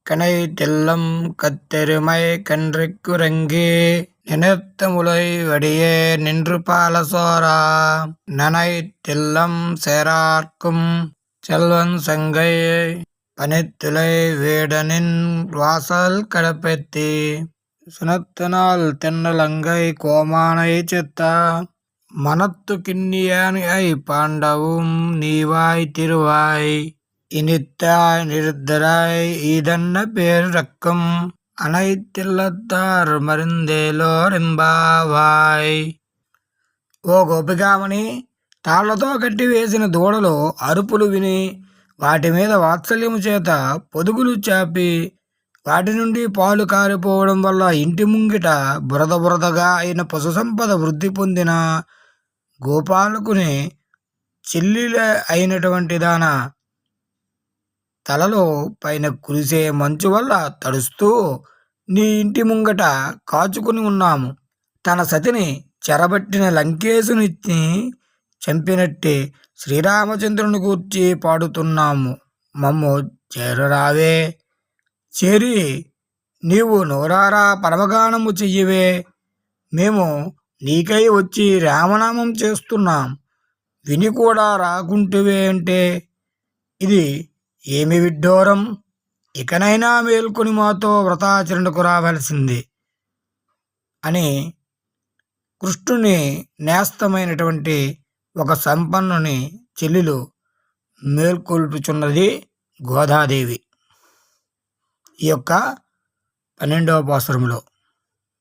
கனை தெல்லம் கத்தெருமை கன்றிக்குரங்கி நினைத்தமுலை வடியே நின்று பாலசோரா நனை தெல்லம் சேரார்க்கும் செல்வன் சங்கை பனித்துளை வீடனின் வாசல் கடப்பெத்தி சுனத்தினால் தென்னலங்கை கோமானை செத்தா மனத்து கிண்ணியானை பாண்டவும் நீவாய் திருவாய் இனித்தாய் நிறுத்தராய் இதன்ன பேரக்கம் அனைத்தில்லத்தார் మరిందేలోర్ ఎంబావాయ్. ఓ గోపికామణి, తాళ్లతో కట్టి వేసిన దూడలో అరుపులు విని వాటి మీద వాత్సల్యము చేత పొదుగులు చాపి వాటి నుండి పాలు కారిపోవడం వల్ల ఇంటి ముంగిట బురద బురదగా అయిన పశు సంపద వృద్ధి పొందిన గోపాలకుని చెల్లెల అయినటువంటి దాన తలలో పైన కురిసే మంచు వల్ల తడుస్తూ నీ ఇంటి ముంగట కాచుకుని ఉన్నాము. తన సతిని చెరబట్టిన లంకేశుని చంపినట్టే శ్రీరామచంద్రుని గూర్చి పాడుతున్నాము. మమ్ము చేరరావే, చేరి నీవు నోరారా పరమగానము చెయ్యవే. మేము నీకై వచ్చి రామనామం చేస్తున్నాం, విని కూడా రాకుంటువే అంటే ఇది ఏమి విడ్డూరం. ఇకనైనా మేల్కొని మాతో వ్రతాచరణకు రావలసింది అని కృష్ణుని నేస్తమైనటువంటి ఒక సంపన్నుని చెల్లెలు మేల్కొల్పుచున్నది గోదాదేవి ఈ యొక్క 12వ పాసురములో.